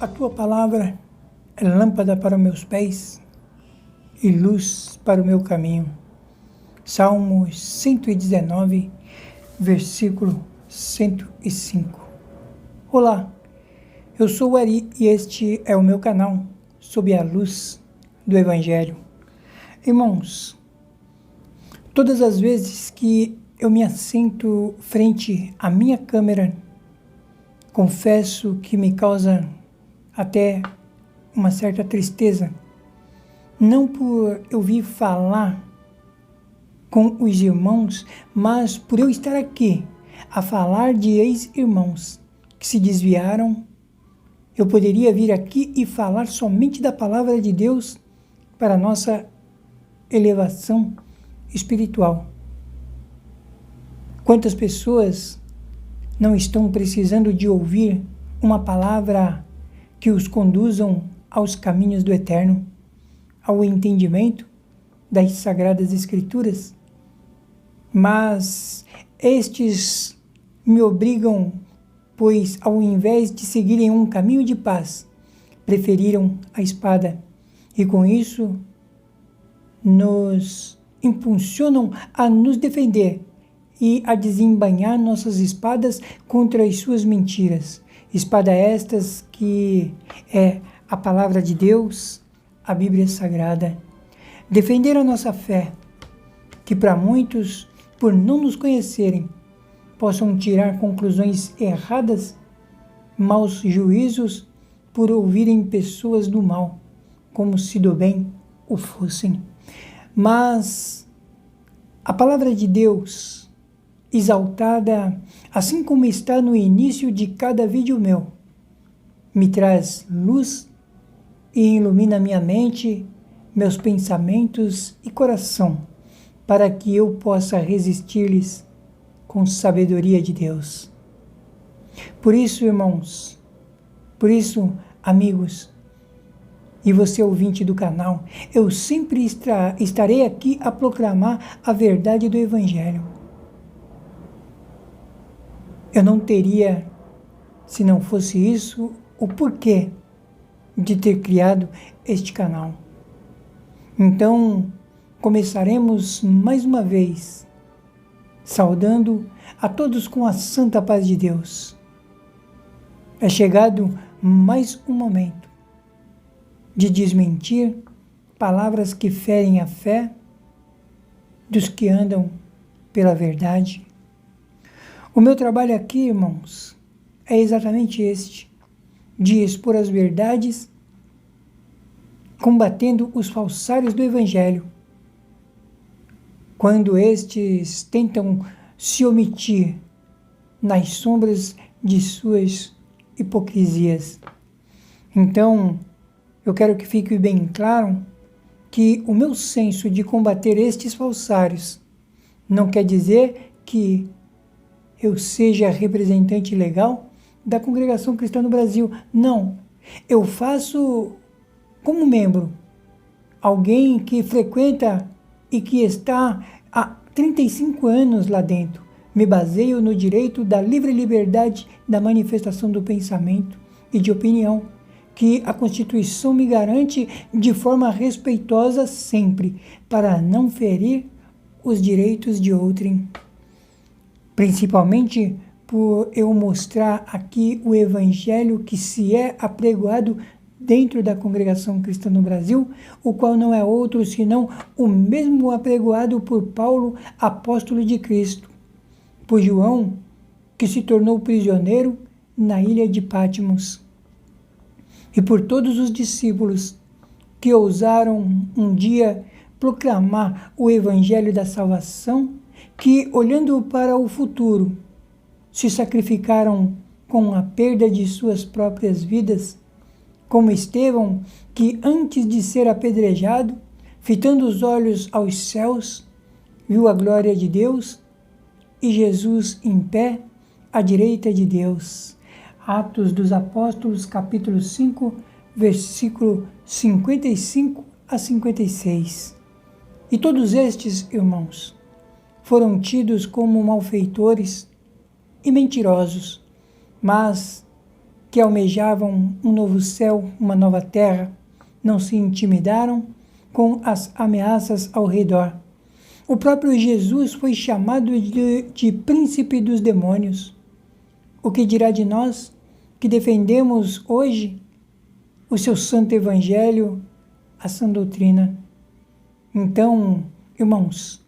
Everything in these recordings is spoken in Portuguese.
a tua palavra é lâmpada para os meus pés e luz para o meu caminho. Salmos 119, versículo 105. Olá, eu sou o Ari e este é o meu canal Sob a Luz do Evangelho. Irmãos, todas as vezes que eu me assento frente à minha câmera, confesso que me causa até uma certa tristeza, não por eu vir falar com os irmãos, mas por eu estar aqui a falar de ex-irmãos que se desviaram. Eu poderia vir aqui e falar somente da palavra de Deus para a nossa elevação espiritual. Quantas pessoas não estão precisando de ouvir uma palavra que os conduzam aos caminhos do eterno, ao entendimento das Sagradas Escrituras? Mas estes me obrigam, pois ao invés de seguirem um caminho de paz, preferiram a espada, e com isso nos impulsionam a nos defender e a desembainhar nossas espadas contra as suas mentiras. Espada estas que é a palavra de Deus, a Bíblia Sagrada. Defender a nossa fé, que para muitos, por não nos conhecerem, possam tirar conclusões erradas, maus juízos, por ouvirem pessoas do mal, como se do bem o fossem. Mas a palavra de Deus, exaltada, assim como está no início de cada vídeo meu, me traz luz e ilumina minha mente, meus pensamentos e coração, para que eu possa resistir-lhes com sabedoria de Deus. Por isso, irmãos, amigos, e você ouvinte do canal, eu sempre estarei aqui a proclamar a verdade do Evangelho. Eu não teria, se não fosse isso, o porquê de ter criado este canal. Então, começaremos mais uma vez, saudando a todos com a santa paz de Deus. É chegado mais um momento de desmentir palavras que ferem a fé dos que andam pela verdade. O meu trabalho aqui, irmãos, é exatamente este, de expor as verdades, combatendo os falsários do Evangelho, quando estes tentam se omitir nas sombras de suas hipocrisias. Então, eu quero que fique bem claro que o meu senso de combater estes falsários não quer dizer que eu seja representante legal da Congregação Cristã no Brasil. Não, eu faço como membro, alguém que frequenta e que está há 35 anos lá dentro. Me baseio no direito da livre liberdade da manifestação do pensamento e de opinião, que a Constituição me garante de forma respeitosa sempre, para não ferir os direitos de outrem. Principalmente por eu mostrar aqui o Evangelho que se é apregoado dentro da Congregação Cristã no Brasil, o qual não é outro senão o mesmo apregoado por Paulo, apóstolo de Cristo, por João, que se tornou prisioneiro na ilha de Patmos, e por todos os discípulos que ousaram um dia proclamar o Evangelho da salvação, que, olhando para o futuro, se sacrificaram com a perda de suas próprias vidas, como Estevão, que antes de ser apedrejado, fitando os olhos aos céus, viu a glória de Deus e Jesus em pé à direita de Deus. Atos dos Apóstolos, capítulo 5, versículo 55 a 56. E todos estes, irmãos, foram tidos como malfeitores e mentirosos, mas que almejavam um novo céu, uma nova terra, não se intimidaram com as ameaças ao redor. O próprio Jesus foi chamado de príncipe dos demônios. O que dirá de nós que defendemos hoje o seu santo evangelho, a sã doutrina? Então, irmãos,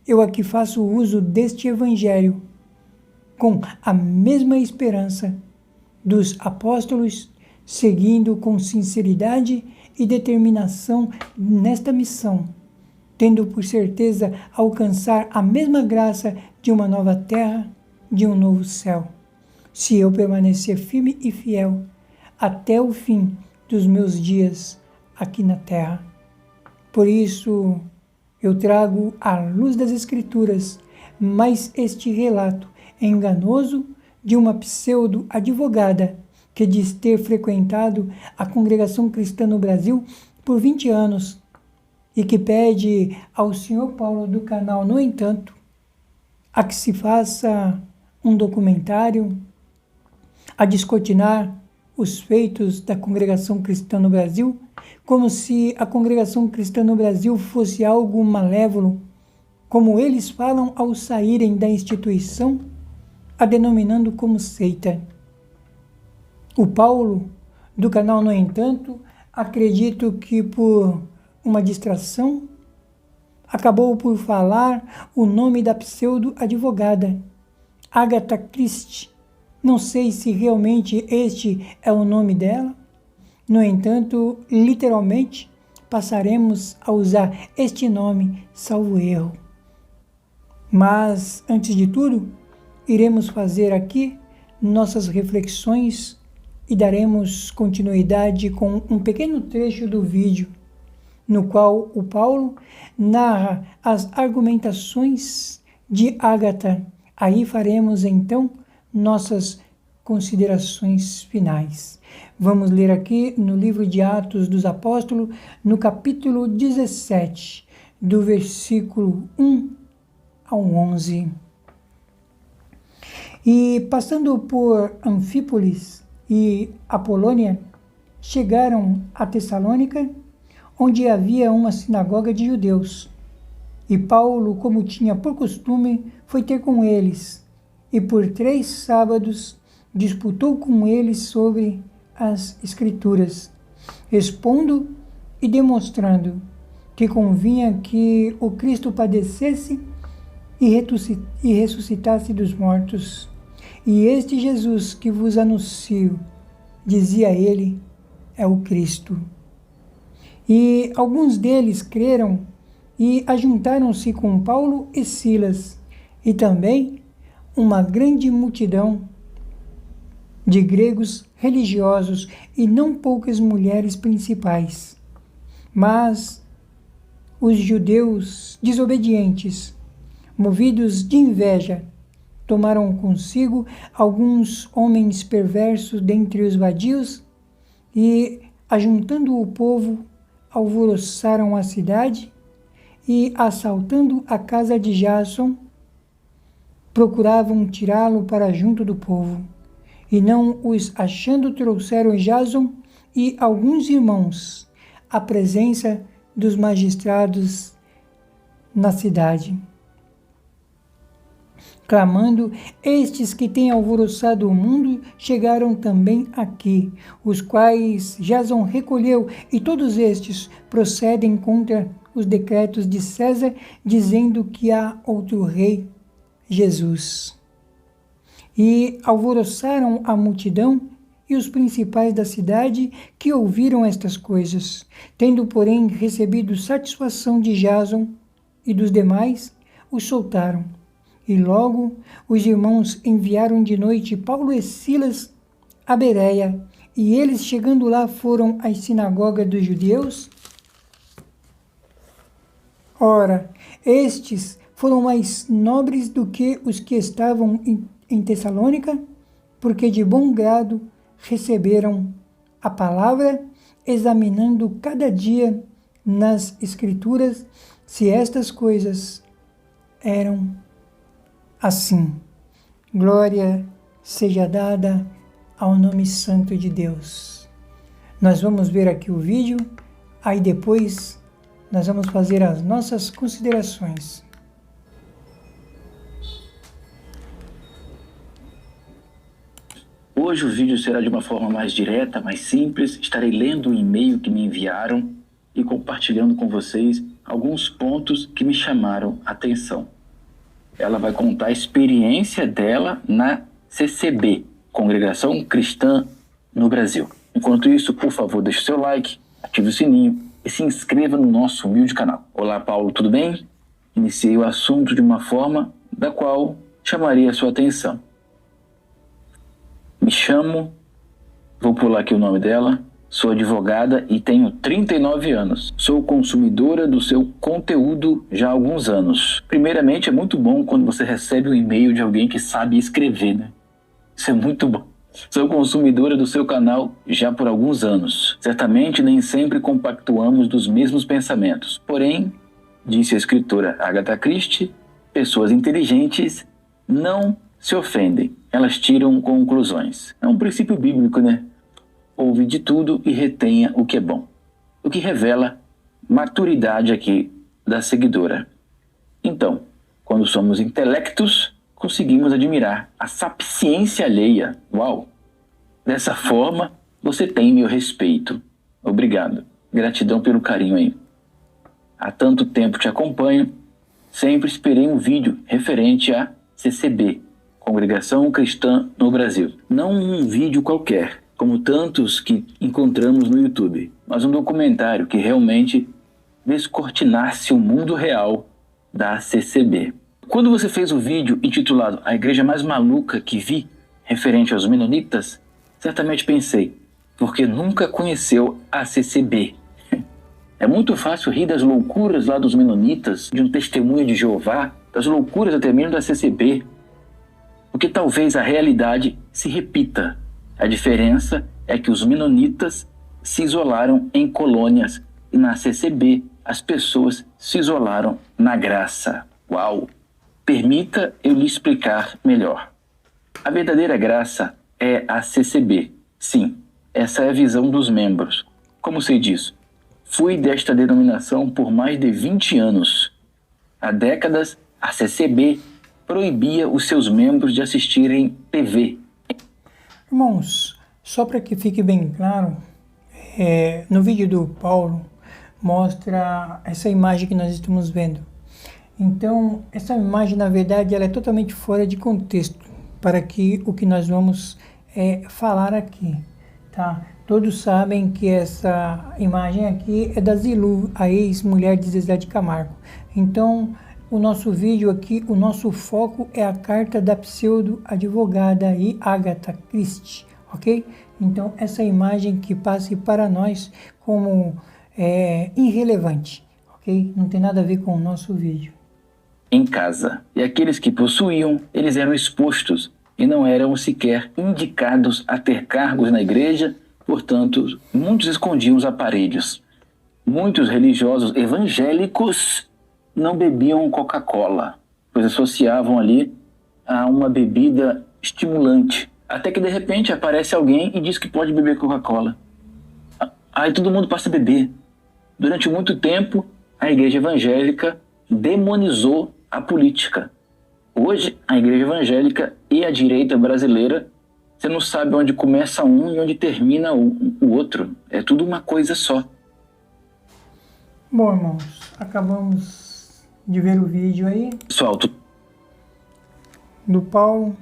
eu aqui faço uso deste evangelho com a mesma esperança dos apóstolos, seguindo com sinceridade e determinação nesta missão, tendo por certeza alcançar a mesma graça de uma nova terra, de um novo céu, se eu permanecer firme e fiel até o fim dos meus dias aqui na terra. Por isso, eu trago à luz das Escrituras mais este relato enganoso de uma pseudo-advogada que diz ter frequentado a Congregação Cristã no Brasil por 20 anos e que pede ao Sr. Paulo do canal, no entanto, a que se faça um documentário a descortinar os feitos da Congregação Cristã no Brasil, como se a Congregação Cristã no Brasil fosse algo malévolo, como eles falam ao saírem da instituição, a denominando como seita. O Paulo, do canal, no entanto, acredito que por uma distração, acabou por falar o nome da pseudo-advogada, Agatha Christie. Não sei se realmente este é o nome dela. No entanto, literalmente, passaremos a usar este nome, salvo erro. Mas, antes de tudo, iremos fazer aqui nossas reflexões e daremos continuidade com um pequeno trecho do vídeo, no qual o Paulo narra as argumentações de Agatha. Aí faremos, então, nossas considerações finais. Vamos ler aqui no livro de Atos dos Apóstolos, no capítulo 17, do versículo 1 ao 11. E passando por Anfípolis e Apolônia, chegaram a Tessalônica, onde havia uma sinagoga de judeus. E Paulo, como tinha por costume, foi ter com eles, e por 3 sábados disputou com eles sobre as Escrituras, expondo e demonstrando que convinha que o Cristo padecesse e ressuscitasse dos mortos. E este Jesus que vos anuncio, dizia ele, é o Cristo. E alguns deles creram e ajuntaram-se com Paulo e Silas, e também uma grande multidão de gregos religiosos e não poucas mulheres principais. Mas os judeus desobedientes, movidos de inveja, tomaram consigo alguns homens perversos dentre os vadios e, ajuntando o povo, alvoroçaram a cidade e, assaltando a casa de Jason, procuravam tirá-lo para junto do povo. E não os achando, trouxeram Jason e alguns irmãos à presença dos magistrados na cidade, clamando: estes que têm alvoroçado o mundo chegaram também aqui, os quais Jason recolheu, e todos estes procedem contra os decretos de César, dizendo que há outro rei, Jesus. E alvoroçaram a multidão e os principais da cidade que ouviram estas coisas. Tendo, porém, recebido satisfação de Jason e dos demais, os soltaram. E logo os irmãos enviaram de noite Paulo e Silas a Bereia, e eles, chegando lá, foram à sinagoga dos judeus. Ora, estes foram mais nobres do que os que estavam em Tessalônica, porque de bom grado receberam a palavra, examinando cada dia nas Escrituras se estas coisas eram assim. Glória seja dada ao nome santo de Deus. Nós vamos ver aqui o vídeo, aí depois nós vamos fazer as nossas considerações. Hoje o vídeo será de uma forma mais direta, mais simples. Estarei lendo o e-mail que me enviaram e compartilhando com vocês alguns pontos que me chamaram a atenção. Ela vai contar a experiência dela na CCB, Congregação Cristã no Brasil. Enquanto isso, por favor, deixe o seu like, ative o sininho e se inscreva no nosso humilde canal. Olá, Paulo, tudo bem? Iniciei o assunto de uma forma da qual chamaria a sua atenção. Me chamo, vou pular aqui o nome dela, sou advogada e tenho 39 anos. Sou consumidora do seu conteúdo já há alguns anos. Primeiramente, é muito bom quando você recebe um e-mail de alguém que sabe escrever, né? Isso é muito bom. Sou consumidora do seu canal já por alguns anos. Certamente nem sempre compactuamos dos mesmos pensamentos. Porém, disse a escritora Agatha Christie, pessoas inteligentes não se ofendem. Elas tiram conclusões. É um princípio bíblico, né? Ouve de tudo e retenha o que é bom. O que revela maturidade aqui da seguidora. Então, quando somos intelectos, conseguimos admirar a sapiência alheia. Uau! Dessa forma, você tem meu respeito. Obrigado. Gratidão pelo carinho aí. Há tanto tempo te acompanho, sempre esperei um vídeo referente a CCB, Congregação Cristã no Brasil. Não um vídeo qualquer, como tantos que encontramos no YouTube, mas um documentário que realmente descortinasse o mundo real da CCB. Quando você fez o vídeo intitulado A Igreja Mais Maluca que Vi, referente aos menonitas, certamente pensei, porque nunca conheceu a CCB. É muito fácil rir das loucuras lá dos menonitas, de um testemunho de Jeová, das loucuras até mesmo da CCB, porque talvez a realidade se repita. A diferença é que os menonitas se isolaram em colônias e na CCB as pessoas se isolaram na graça. Uau! Permita eu lhe explicar melhor. A verdadeira graça é a CCB. Sim, essa é a visão dos membros. Como sei disso? Fui desta denominação por mais de 20 anos. Há décadas, a CCB proibia os seus membros de assistirem TV. Irmãos, só para que fique bem claro, no vídeo do Paulo mostra essa imagem que nós estamos vendo. Então, essa imagem, na verdade, ela é totalmente fora de contexto para o que nós vamos falar aqui, tá? Todos sabem que essa imagem aqui é da Zilu, a ex-mulher de Zezé de Camargo. Então, o nosso vídeo aqui, o nosso foco é a carta da pseudo-advogada aí, Agatha Christie, ok? Então, essa imagem que passe para nós como irrelevante, ok? Não tem nada a ver com o nosso vídeo. Em casa. E aqueles que possuíam, eles eram expostos e não eram sequer indicados a ter cargos na igreja, portanto, muitos escondiam os aparelhos. Muitos religiosos evangélicos não bebiam Coca-Cola, pois associavam ali a uma bebida estimulante. Até que de repente aparece alguém e diz que pode beber Coca-Cola. Aí todo mundo passa a beber. Durante muito tempo, a igreja evangélica demonizou a política. Hoje, a igreja evangélica e a direita brasileira, você não sabe onde começa um e onde termina o outro. É tudo uma coisa só. Bom, irmãos, acabamos de ver o vídeo aí do Paulo,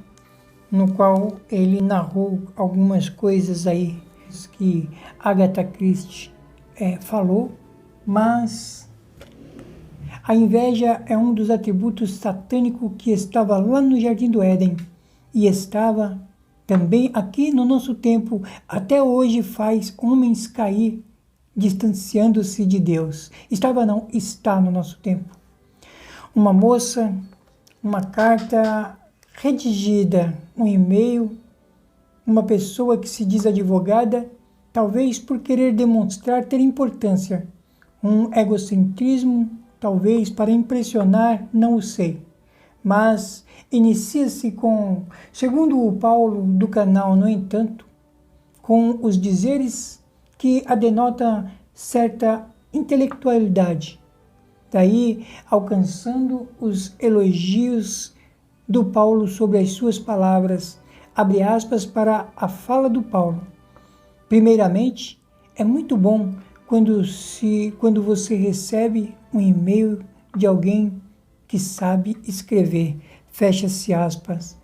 no qual ele narrou algumas coisas aí que Agatha Christie falou, mas a inveja é um dos atributos satânicos que estava lá no Jardim do Éden e estava também aqui no nosso tempo, até hoje faz homens cair distanciando-se de Deus. Está no nosso tempo. Uma moça, uma carta redigida, um e-mail, uma pessoa que se diz advogada, talvez por querer demonstrar ter importância, um egocentrismo, talvez para impressionar, não o sei. mas inicia-se com, segundo o Paulo do canal, no entanto, com os dizeres que a denota certa intelectualidade, daí alcançando os elogios do Paulo sobre as suas palavras, abre aspas para a fala do Paulo. Primeiramente, é muito bom quando você recebe um e-mail de alguém que sabe escrever, fecha-se aspas.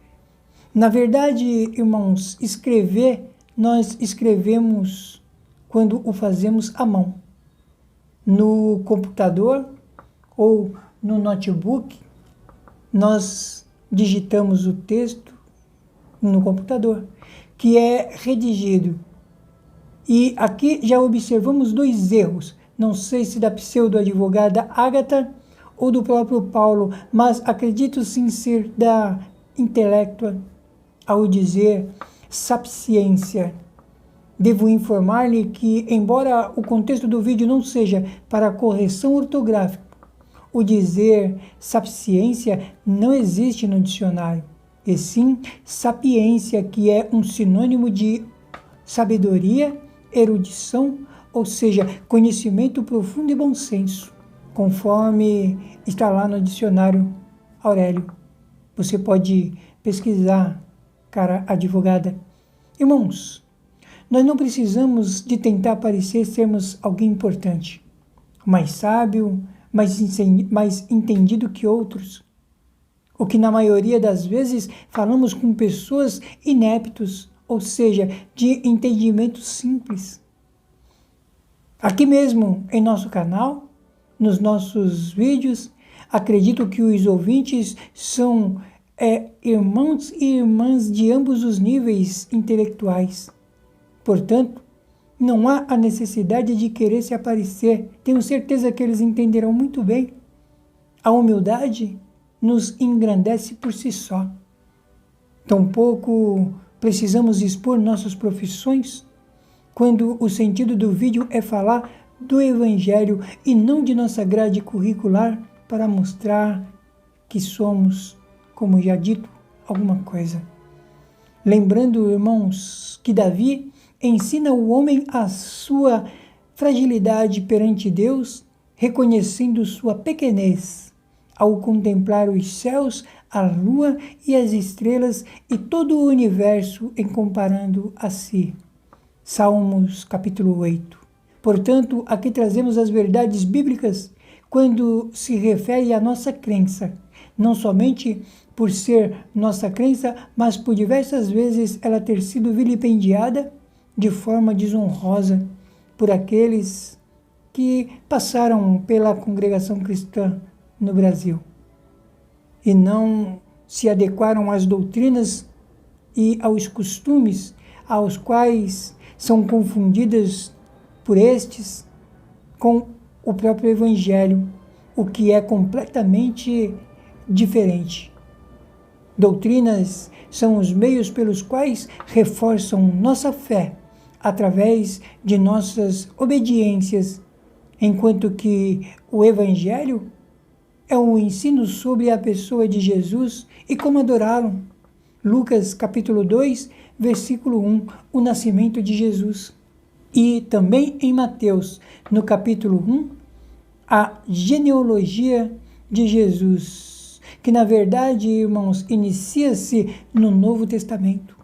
Na verdade, irmãos, escrever, nós escrevemos quando o fazemos à mão, no computador ou no notebook. Nós digitamos o texto no computador, que é redigido. E aqui já observamos dois erros, não sei se da pseudo-advogada Ágata ou do próprio Paulo, mas acredito sim ser da intelectua ao dizer sapiência. Devo informar-lhe que, embora o contexto do vídeo não seja para correção ortográfica, o dizer sapiência não existe no dicionário, e sim sapiência, que é um sinônimo de sabedoria, erudição, ou seja, conhecimento profundo e bom senso, conforme está lá no dicionário Aurélio. Você pode pesquisar, cara advogada. Irmãos, nós não precisamos de tentar parecer sermos alguém importante, mais sábio, mais entendido que outros, o que na maioria das vezes falamos com pessoas ineptos, ou seja, de entendimento simples. Aqui mesmo em nosso canal, nos nossos vídeos, acredito que os ouvintes são irmãos e irmãs de ambos os níveis intelectuais. Portanto, não há a necessidade de querer se aparecer. Tenho certeza que eles entenderão muito bem. A humildade nos engrandece por si só. Tampouco precisamos expor nossas profissões, quando o sentido do vídeo é falar do Evangelho e não de nossa grade curricular para mostrar que somos, como já dito, alguma coisa. Lembrando, irmãos, que Davi ensina o homem a sua fragilidade perante Deus, reconhecendo sua pequenez, ao contemplar os céus, a lua e as estrelas e todo o universo em comparando a si. Salmos capítulo 8. Portanto, aqui trazemos as verdades bíblicas quando se refere à nossa crença, não somente por ser nossa crença, mas por diversas vezes ela ter sido vilipendiada de forma desonrosa por aqueles que passaram pela congregação cristã no Brasil e não se adequaram às doutrinas e aos costumes aos quais são confundidas por estes com o próprio Evangelho, o que é completamente diferente. Doutrinas são os meios pelos quais reforçam nossa fé através de nossas obediências, enquanto que o Evangelho é um ensino sobre a pessoa de Jesus e como adorá-lo. Lucas capítulo 2, versículo 1, o nascimento de Jesus. E também em Mateus, no capítulo 1, a genealogia de Jesus, que na verdade, irmãos, inicia-se no Novo Testamento.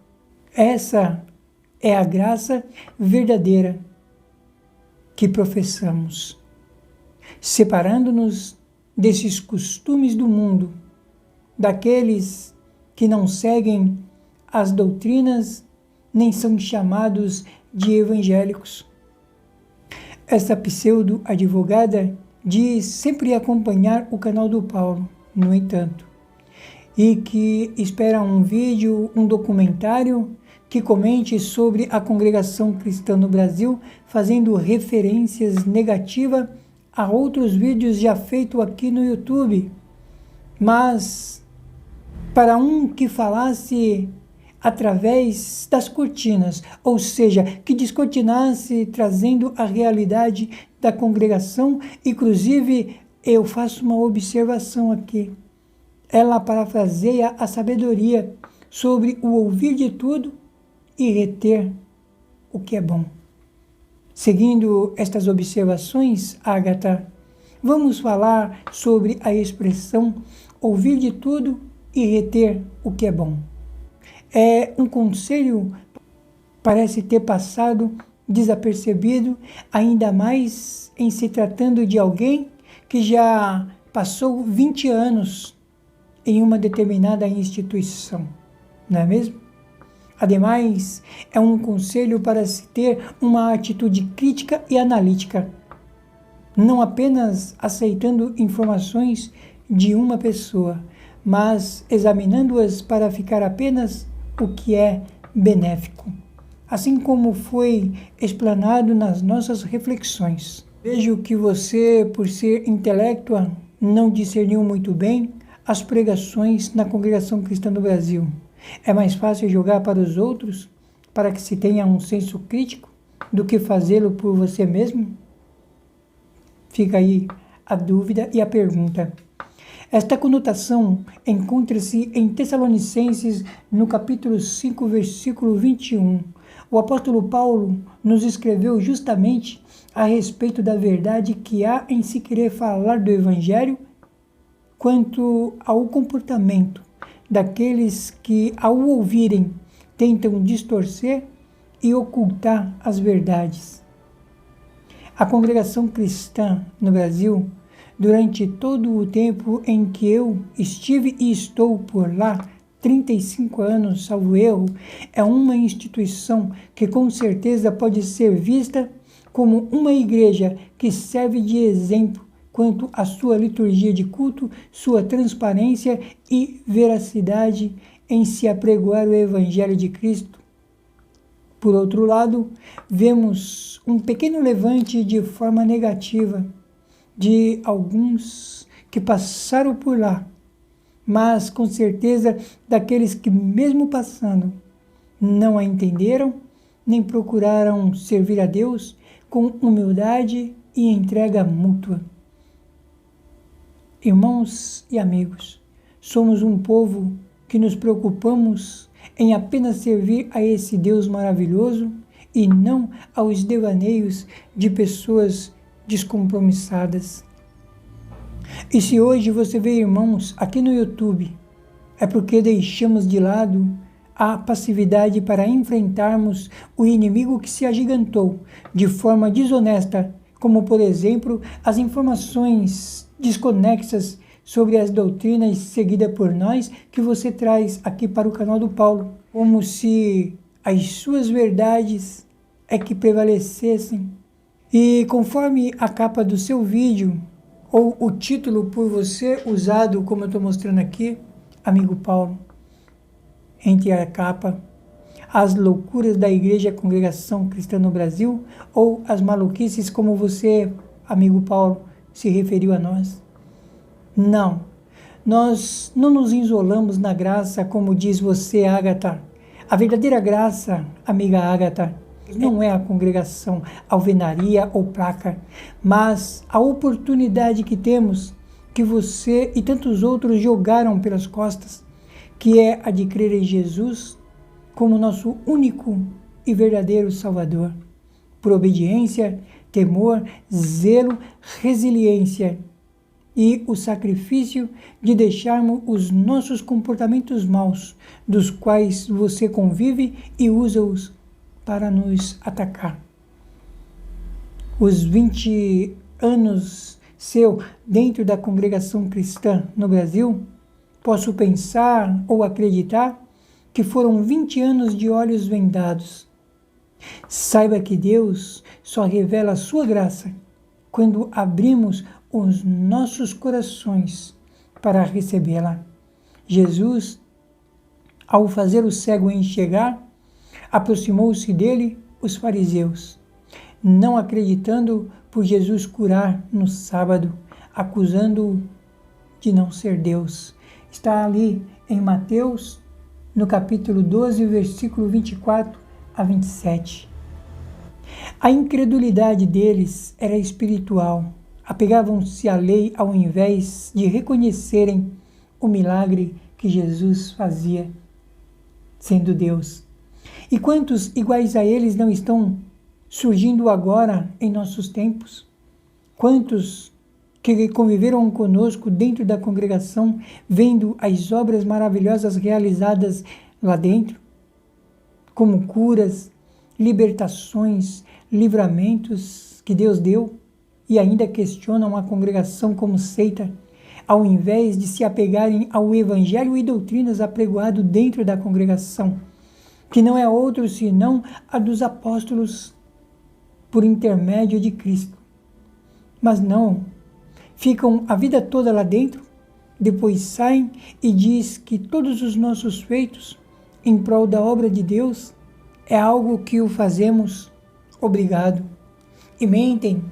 Essa é a graça verdadeira que professamos, separando-nos desses costumes do mundo, daqueles que não seguem as doutrinas, nem são chamados de evangélicos. Essa pseudo-advogada diz sempre acompanhar o canal do Paulo, no entanto, e que espera um vídeo, um documentário que comente sobre a congregação cristã no Brasil, fazendo referências negativas a outros vídeos já feitos aqui no YouTube. Mas para um que falasse através das cortinas, ou seja, que descortinasse trazendo a realidade da congregação. Inclusive, eu faço uma observação aqui. Ela parafraseia a sabedoria sobre o ouvir de tudo e reter o que é bom. Seguindo estas observações, Ágata, vamos falar sobre a expressão ouvir de tudo e reter o que é bom. É um conselho que parece ter passado desapercebido, ainda mais em se tratando de alguém que já passou 20 anos em uma determinada instituição, não é mesmo? Ademais, é um conselho para se ter uma atitude crítica e analítica, não apenas aceitando informações de uma pessoa, mas examinando-as para ficar apenas o que é benéfico, assim como foi explanado nas nossas reflexões. Vejo que você, por ser intelectual, não discerniu muito bem as pregações na Congregação Cristã do Brasil. É mais fácil jogar para os outros, para que se tenha um senso crítico, do que fazê-lo por você mesmo? Fica aí a dúvida e a pergunta. Esta conotação encontra-se em Tessalonicenses, no capítulo 5, versículo 21. O apóstolo Paulo nos escreveu justamente a respeito da verdade que há em se querer falar do Evangelho quanto ao comportamento daqueles que, ao ouvirem, tentam distorcer e ocultar as verdades. A congregação cristã no Brasil, durante todo o tempo em que eu estive e estou por lá, 35 anos, salvo erro, é uma instituição que com certeza pode ser vista como uma igreja que serve de exemplo quanto à sua liturgia de culto, sua transparência e veracidade em se apregoar o Evangelho de Cristo. Por outro lado, vemos um pequeno levante de forma negativa de alguns que passaram por lá, mas com certeza daqueles que, mesmo passando, não a entenderam, nem procuraram servir a Deus com humildade e entrega mútua. Irmãos e amigos, somos um povo que nos preocupamos em apenas servir a esse Deus maravilhoso e não aos devaneios de pessoas descompromissadas. E se hoje você vê irmãos aqui no YouTube, é porque deixamos de lado a passividade para enfrentarmos o inimigo que se agigantou de forma desonesta, como por exemplo as informações desconexas sobre as doutrinas seguidas por nós que você traz aqui para o canal do Paulo, como se as suas verdades é que prevalecessem. E conforme a capa do seu vídeo, ou o título por você usado, como eu estou mostrando aqui, amigo Paulo, entre a capa, as loucuras da Igreja Congregação Cristã no Brasil, ou as maluquices como você, amigo Paulo, se referiu a nós. Não, nós não nos isolamos na graça, como diz você, Ágata. A verdadeira graça, amiga Ágata, não é a congregação, alvenaria ou placa, mas a oportunidade que temos, que você e tantos outros jogaram pelas costas, que é a de crer em Jesus como nosso único e verdadeiro Salvador. Por obediência, temor, zelo, resiliência e o sacrifício de deixarmos os nossos comportamentos maus, dos quais você convive e usa-os para nos atacar. Os 20 anos seu dentro da congregação cristã no Brasil, posso pensar ou acreditar que foram 20 anos de olhos vendados. Saiba que Deus só revela a sua graça quando abrimos os nossos corações para recebê-la. Jesus, ao fazer o cego enxergar, aproximou-se dele os fariseus, não acreditando por Jesus curar no sábado, acusando-o de não ser Deus. Está ali em Mateus, no capítulo 12, versículo 24 a 27. A incredulidade deles era espiritual. Apegavam-se à lei ao invés de reconhecerem o milagre que Jesus fazia, sendo Deus. E quantos iguais a eles não estão surgindo agora em nossos tempos? Quantos que conviveram conosco dentro da congregação, vendo as obras maravilhosas realizadas lá dentro, como curas, libertações, livramentos que Deus deu, e ainda questionam a congregação como seita, ao invés de se apegarem ao evangelho e doutrinas apregoado dentro da congregação, que não é outro senão a dos apóstolos por intermédio de Cristo. Mas não, ficam a vida toda lá dentro, depois saem e diz que todos os nossos feitos em prol da obra de Deus é algo que o fazemos obrigado. E mentem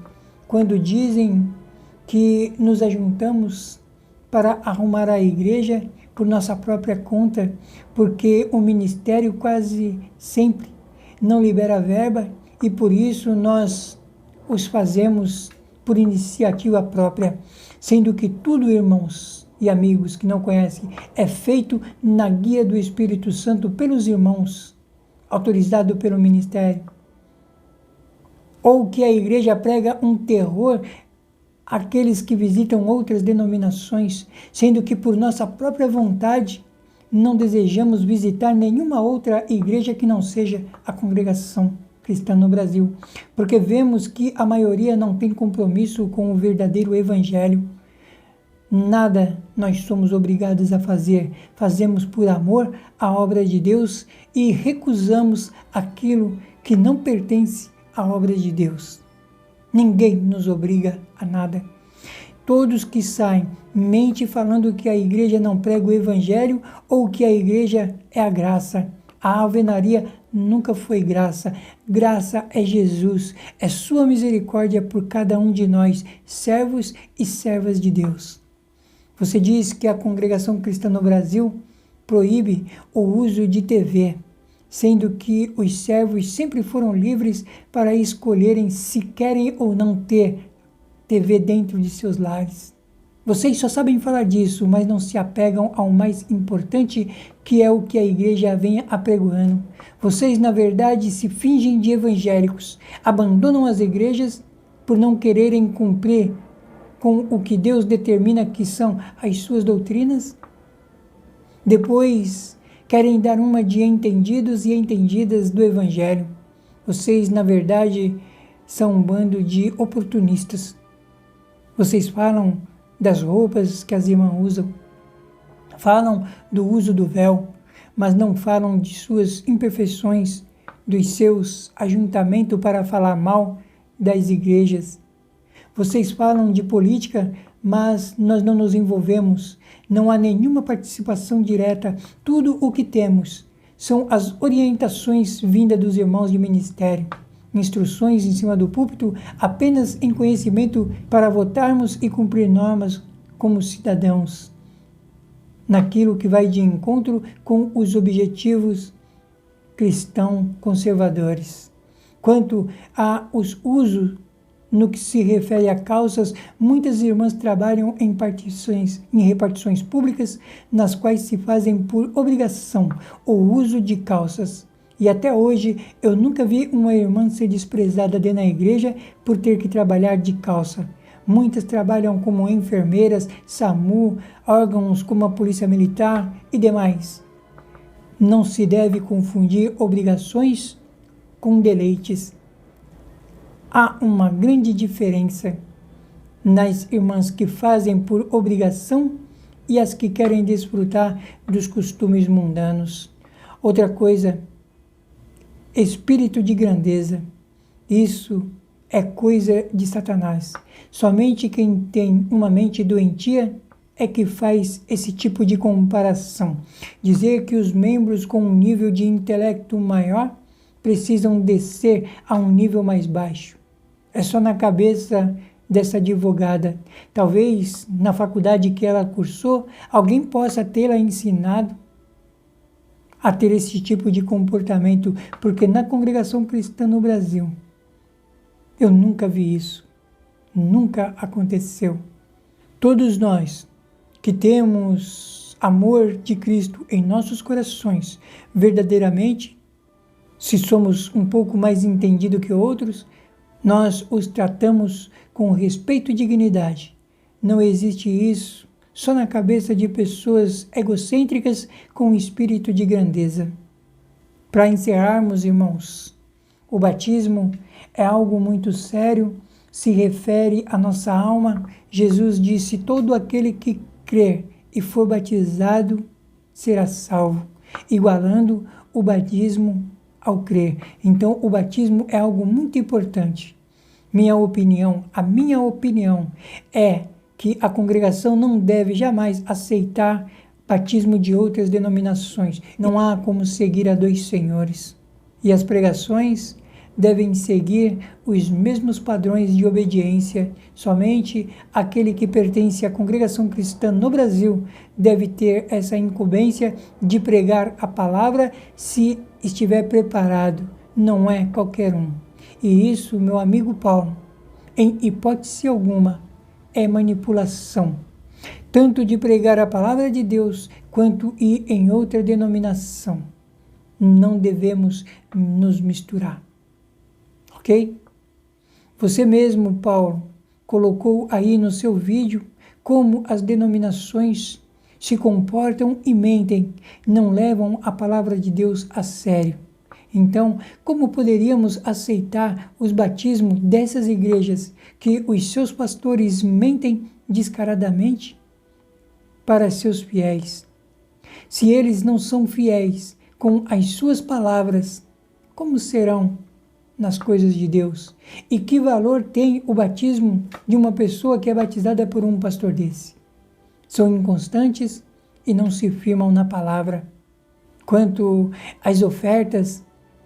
quando dizem que nos ajuntamos para arrumar a igreja por nossa própria conta, porque o ministério quase sempre não libera verba e por isso nós os fazemos por iniciativa própria, sendo que tudo, irmãos e amigos que não conhecem, é feito na guia do Espírito Santo pelos irmãos, autorizado pelo ministério. Ou que a igreja prega um terror àqueles que visitam outras denominações, sendo que por nossa própria vontade não desejamos visitar nenhuma outra igreja que não seja a congregação cristã no Brasil, porque vemos que a maioria não tem compromisso com o verdadeiro evangelho. Nada nós somos obrigados a fazer, fazemos por amor à obra de Deus e recusamos aquilo que não pertence à obra de Deus. Ninguém nos obriga a nada. Todos que saem mente falando que a igreja não prega o evangelho ou que a igreja é a graça. A alvenaria nunca foi graça. Graça é Jesus, é sua misericórdia por cada um de nós, servos e servas de Deus. Você diz que a congregação cristã no Brasil proíbe o uso de TV, sendo que os servos sempre foram livres para escolherem se querem ou não ter TV dentro de seus lares. Vocês só sabem falar disso, mas não se apegam ao mais importante, que é o que a igreja vem apregoando. Vocês, na verdade, se fingem de evangélicos, abandonam as igrejas por não quererem cumprir com o que Deus determina que são as suas doutrinas. Depois, querem dar uma de entendidos e entendidas do evangelho. Vocês, na verdade, são um bando de oportunistas. Vocês falam das roupas que as irmãs usam, falam do uso do véu, mas não falam de suas imperfeições, dos seus ajuntamentos para falar mal das igrejas. Vocês falam de política, mas nós não nos envolvemos, não há nenhuma participação direta. Tudo o que temos são as orientações vindas dos irmãos de ministério, instruções em cima do púlpito, apenas em conhecimento para votarmos e cumprir normas como cidadãos, naquilo que vai de encontro com os objetivos cristãos conservadores. Quanto a os usos no que se refere a calças, muitas irmãs trabalham em repartições públicas, nas quais se fazem por obrigação o uso de calças. E até hoje eu nunca vi uma irmã ser desprezada dentro da igreja por ter que trabalhar de calça. Muitas trabalham como enfermeiras, SAMU, órgãos como a Polícia Militar e demais. Não se deve confundir obrigações com deleites. Há uma grande diferença nas irmãs que fazem por obrigação e as que querem desfrutar dos costumes mundanos. Outra coisa, espírito de grandeza. Isso é coisa de Satanás. Somente quem tem uma mente doentia é que faz esse tipo de comparação. Dizer que os membros com um nível de intelecto maior precisam descer a um nível mais baixo. É só na cabeça dessa advogada. Talvez na faculdade que ela cursou, alguém possa tê-la ensinado a ter esse tipo de comportamento, porque na congregação cristã no Brasil, eu nunca vi isso. Nunca aconteceu. Todos nós que temos amor de Cristo em nossos corações, verdadeiramente, se somos um pouco mais entendidos que outros, nós os tratamos com respeito e dignidade. Não existe isso só na cabeça de pessoas egocêntricas com espírito de grandeza. Para encerrarmos, irmãos, o batismo é algo muito sério, se refere à nossa alma. Jesus disse: todo aquele que crer e for batizado será salvo, igualando o batismo ao crer. Então, o batismo é algo muito importante. A minha opinião é que a congregação não deve jamais aceitar batismo de outras denominações. Não há como seguir a dois senhores. E as pregações devem seguir os mesmos padrões de obediência. Somente aquele que pertence à congregação cristã no Brasil deve ter essa incumbência de pregar a palavra se estiver preparado. Não é qualquer um. E isso, meu amigo Paulo, em hipótese alguma, é manipulação. Tanto de pregar a palavra de Deus, quanto ir em outra denominação. Não devemos nos misturar. Ok? Você mesmo, Paulo, colocou aí no seu vídeo como as denominações se comportam e mentem, não levam a palavra de Deus a sério. Então, como poderíamos aceitar os batismos dessas igrejas que os seus pastores mentem descaradamente para seus fiéis? Se eles não são fiéis com as suas palavras, como serão nas coisas de Deus? E que valor tem o batismo de uma pessoa que é batizada por um pastor desse? São inconstantes e não se firmam na palavra. Quanto às ofertas,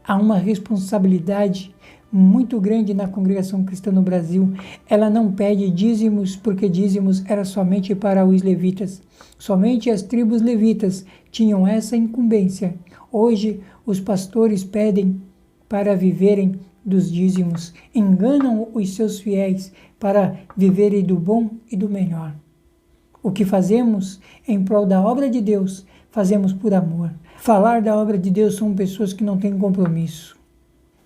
há uma responsabilidade muito grande na congregação cristã no Brasil. Ela não pede dízimos, porque dízimos era somente para os levitas. Somente as tribos levitas tinham essa incumbência. Hoje, os pastores pedem para viverem dos dízimos, enganam os seus fiéis para viverem do bom e do melhor. O que fazemos em prol da obra de Deus, fazemos por amor. Falar da obra de Deus são pessoas que não têm compromisso.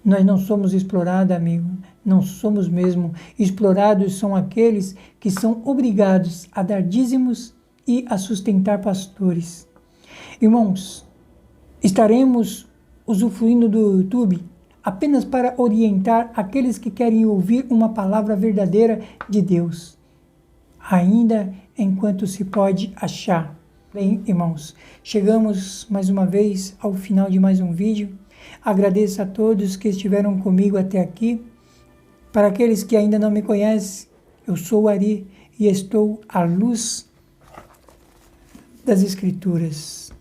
Nós não somos explorados, amigo, não somos mesmo. Explorados são aqueles que são obrigados a dar dízimos e a sustentar pastores. Irmãos, estaremos usufruindo do YouTube apenas para orientar aqueles que querem ouvir uma palavra verdadeira de Deus, ainda enquanto se pode achar. Bem, irmãos, chegamos mais uma vez ao final de mais um vídeo. Agradeço a todos que estiveram comigo até aqui. Para aqueles que ainda não me conhecem, eu sou o Ari e estou à luz das Escrituras.